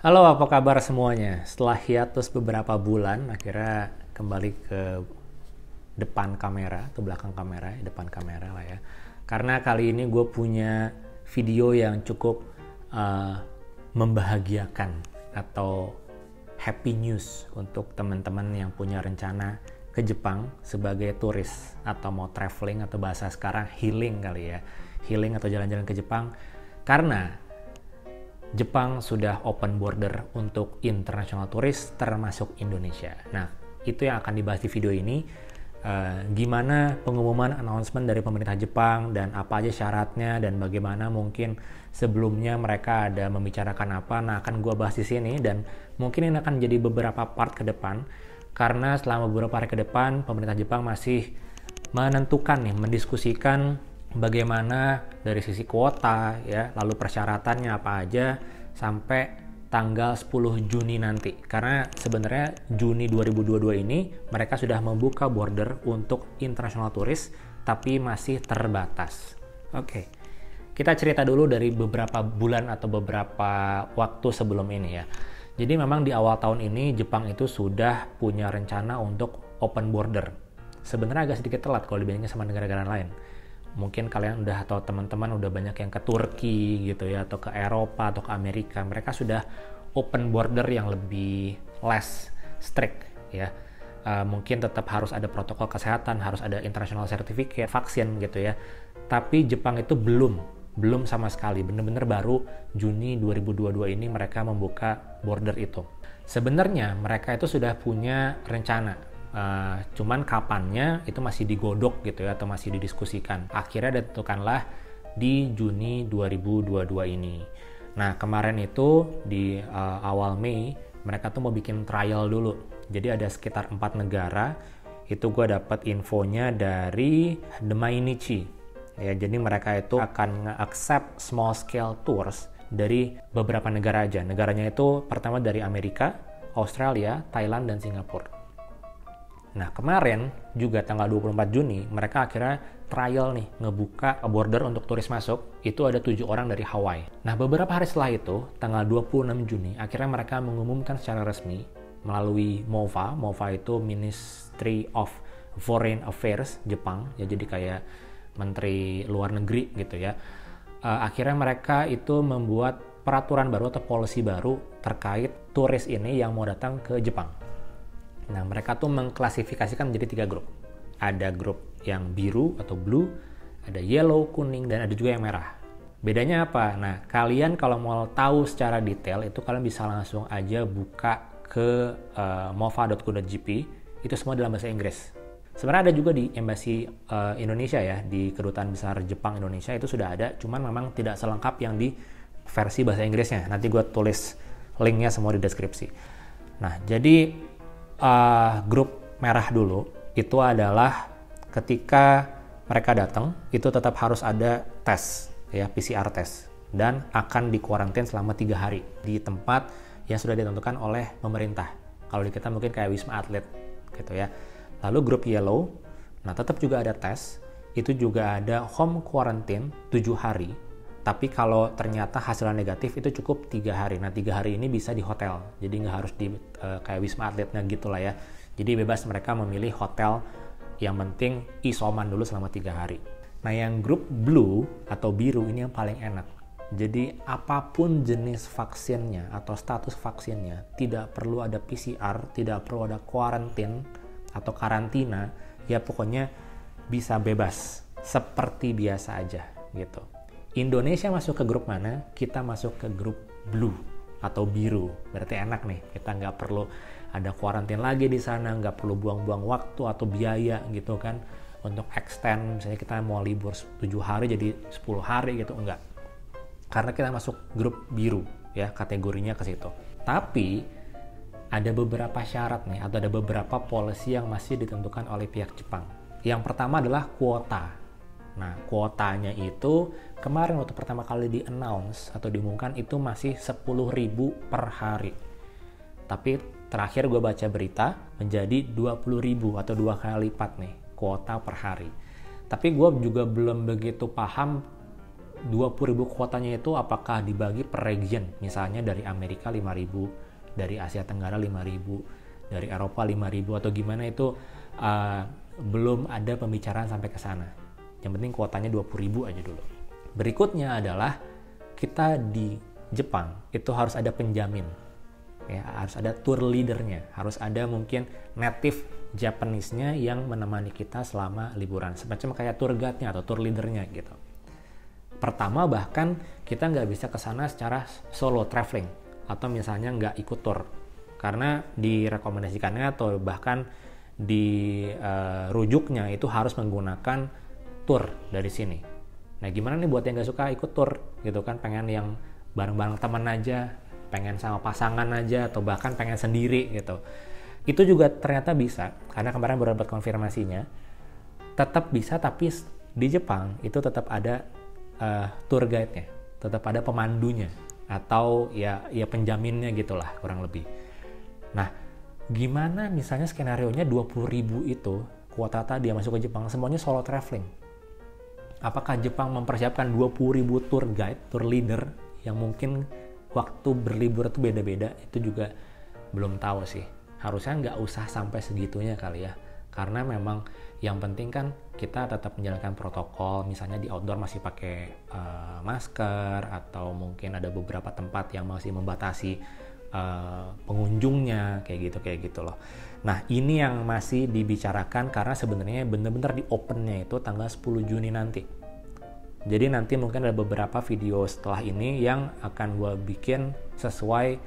Halo, apa kabar semuanya? Setelah hiatus beberapa bulan, akhirnya kembali ke depan kamera, atau belakang kamera, depan kamera lah ya. Karena kali ini gue punya video yang cukup uh, membahagiakan atau happy news untuk teman-teman yang punya rencana ke Jepang sebagai turis atau mau traveling atau bahasa sekarang healing kali ya. Healing atau jalan-jalan ke Jepang. Karena Jepang sudah open border untuk international turis termasuk Indonesia. Nah, itu yang akan dibahas di video ini. Gimana pengumuman announcement dari pemerintah Jepang dan apa aja syaratnya dan bagaimana mungkin sebelumnya mereka ada membicarakan apa. Nah, akan gue bahas di sini dan mungkin ini akan jadi beberapa part ke depan karena selama beberapa hari ke depan pemerintah Jepang masih menentukan nih, mendiskusikan bagaimana dari sisi kuota ya, lalu persyaratannya apa aja sampai tanggal 10 Juni nanti. Karena sebenarnya Juni 2022 ini mereka sudah membuka border untuk international turis tapi masih terbatas. Oke. Kita cerita dulu dari beberapa bulan atau beberapa waktu sebelum ini ya. Jadi memang di awal tahun ini Jepang itu sudah punya rencana untuk open border. Sebenarnya agak sedikit telat kalau dibandingkan sama negara-negara lain. Mungkin kalian udah atau teman-teman udah banyak yang ke Turki gitu ya, atau ke Eropa atau ke Amerika. Mereka sudah open border yang lebih less strict ya. Mungkin tetap harus ada protokol kesehatan, harus ada international certificate, vaksin gitu ya. Tapi Jepang itu belum sama sekali. Bener-bener baru Juni 2022 ini mereka membuka border itu. Sebenarnya mereka itu sudah punya rencana. Cuman kapannya itu masih digodok gitu ya, atau masih didiskusikan. Akhirnya ditentukanlah di Juni 2022 ini. Nah, kemarin itu di awal Mei mereka tuh mau bikin trial dulu. Jadi ada sekitar 4 negara. Itu gue dapat infonya dari The Mainichi. Ya, jadi mereka itu akan nge-accept small scale tours dari beberapa negara aja. Negaranya itu pertama dari Amerika, Australia, Thailand, dan Singapura. Nah, kemarin juga tanggal 24 Juni mereka akhirnya trial nih ngebuka border untuk turis masuk. Itu ada 7 orang dari Hawaii. Nah, beberapa hari setelah itu, tanggal 26 Juni, akhirnya mereka mengumumkan secara resmi melalui MOFA. MOFA itu Ministry of Foreign Affairs Jepang. Ya, jadi kayak Menteri Luar Negeri gitu ya. Akhirnya mereka itu membuat peraturan baru atau policy baru terkait turis ini yang mau datang ke Jepang. Nah, mereka tuh mengklasifikasikan menjadi 3 grup. Ada grup yang biru atau blue, ada yellow, kuning, dan ada juga yang merah. Bedanya apa? Nah, kalian kalau mau tahu secara detail, itu kalian bisa langsung aja buka ke mova.go.jp. Itu semua dalam bahasa Inggris. Sebenarnya ada juga di Embassy Indonesia ya, di Kedutaan Besar Jepang Indonesia itu sudah ada, cuman memang tidak selengkap yang di versi bahasa Inggrisnya. Nanti gue tulis linknya semua di deskripsi. Nah, jadi grup merah dulu itu adalah ketika mereka datang itu tetap harus ada tes ya, PCR tes, dan akan dikuarantin selama 3 hari di tempat yang sudah ditentukan oleh pemerintah. Kalau di kita mungkin kayak Wisma Atlet gitu ya. Lalu grup yellow, nah tetap juga ada tes, itu juga ada home quarantine 7 hari. Tapi kalau ternyata hasilnya negatif itu cukup 3 hari. Nah, 3 hari ini bisa di hotel. Jadi nggak harus di kayak Wisma Atletnya gitu lah ya. Jadi bebas mereka memilih hotel, yang penting isoman dulu selama 3 hari. Nah, yang grup blue atau biru ini yang paling enak. Jadi apapun jenis vaksinnya atau status vaksinnya, tidak perlu ada PCR, tidak perlu ada kuarantin atau karantina. Ya pokoknya bisa bebas seperti biasa aja gitu. Indonesia masuk ke grup mana? Kita masuk ke grup blue atau biru. Berarti enak nih. Kita nggak perlu ada kuarantin lagi di sana, nggak perlu buang-buang waktu atau biaya gitu kan untuk extend. Misalnya kita mau libur 7 hari jadi 10 hari gitu, enggak. Karena kita masuk grup biru ya, kategorinya ke situ. Tapi ada beberapa syarat nih atau ada beberapa policy yang masih ditentukan oleh pihak Jepang. Yang pertama adalah kuota. Nah, kuotanya itu kemarin waktu pertama kali di-announce atau diumumkan itu masih 10.000 per hari. Tapi terakhir gue baca berita menjadi 20.000 atau 2 kali lipat nih kuota per hari. Tapi gue juga belum begitu paham 20.000 kuotanya itu apakah dibagi per region, misalnya dari Amerika 5.000, dari Asia Tenggara 5.000, dari Eropa 5.000 atau gimana, itu belum ada pembicaraan sampai ke sana. Yang penting kuotanya 20.000 aja dulu. Berikutnya adalah kita di Jepang itu harus ada penjamin. Ya, harus ada tour leadernya, harus ada mungkin native Japanese-nya yang menemani kita selama liburan, semacam kayak tour guide-nya atau tour leader-nya gitu. Pertama, bahkan kita nggak bisa ke sana secara solo traveling atau misalnya nggak ikut tour, karena direkomendasikannya atau bahkan di rujuknya itu harus menggunakan tour dari sini. Nah, gimana nih buat yang nggak suka ikut tour gitu kan, pengen yang bareng-bareng teman aja, pengen sama pasangan aja, atau bahkan pengen sendiri gitu. Itu juga ternyata bisa, karena kemarin baru dapat konfirmasinya. Tetap bisa, tapi di Jepang itu tetap ada tour guide-nya, tetap ada pemandunya, atau ya penjaminnya gitulah kurang lebih. Nah, gimana misalnya skenario-nya 20.000 itu, kuota tadi yang masuk ke Jepang, semuanya solo traveling. Apakah Jepang mempersiapkan 20.000 tour guide, tour leader, yang mungkin waktu berlibur itu beda-beda? Itu juga belum tahu sih. Harusnya nggak usah sampai segitunya kali ya. Karena memang yang penting kan kita tetap menjalankan protokol. Misalnya di outdoor masih pakai masker, atau mungkin ada beberapa tempat yang masih membatasi pengunjungnya, kayak gitu loh. Nah, ini yang masih dibicarakan, karena sebenarnya benar-benar di opennya itu tanggal 10 Juni nanti. Jadi nanti mungkin ada beberapa video setelah ini yang akan gue bikin sesuai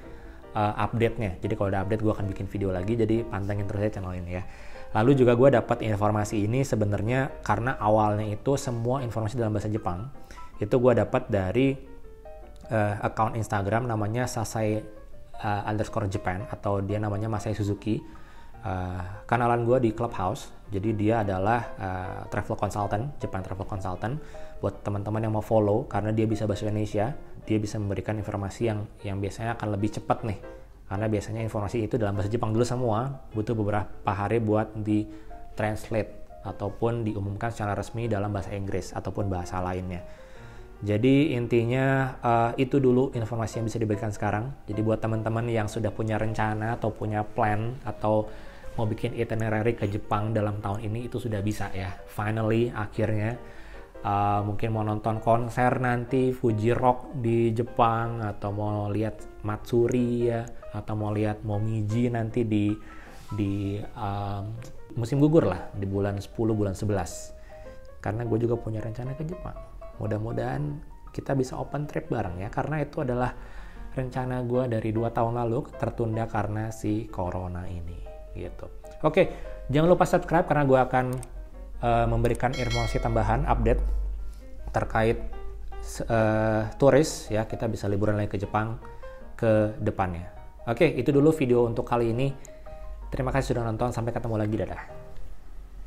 update-nya. Jadi kalau ada update gue akan bikin video lagi, jadi pantengin terus ya channel ini ya. Lalu juga gue dapat informasi ini sebenarnya karena awalnya itu semua informasi dalam bahasa Jepang itu gue dapat dari account Instagram namanya Sasai _Japan, atau dia namanya Masai Suzuki. Kenalan gue di Clubhouse. Jadi dia adalah travel consultant, Japan travel consultant. Buat teman-teman yang mau follow, karena dia bisa bahasa Indonesia, dia bisa memberikan informasi yang biasanya akan lebih cepat nih. Karena biasanya informasi itu dalam bahasa Jepang dulu semua, butuh beberapa hari buat di translate ataupun diumumkan secara resmi dalam bahasa Inggris ataupun bahasa lainnya. Jadi intinya itu dulu informasi yang bisa diberikan sekarang. Jadi buat teman-teman yang sudah punya rencana atau punya plan atau mau bikin itinerary ke Jepang dalam tahun ini, itu sudah bisa ya. Finally, akhirnya mungkin mau nonton konser nanti Fuji Rock di Jepang, atau mau lihat Matsuri ya, atau mau lihat Momiji nanti di musim gugur lah, di bulan 10, bulan 11. Karena gue juga punya rencana ke Jepang. Mudah-mudahan kita bisa open trip bareng ya, karena itu adalah rencana gue dari 2 tahun lalu, tertunda karena si corona ini gitu. Oke, jangan lupa subscribe karena gue akan memberikan informasi tambahan, update terkait turis ya, kita bisa liburan lagi ke Jepang ke depannya. Oke, itu dulu video untuk kali ini. Terima kasih sudah nonton, sampai ketemu lagi, dadah.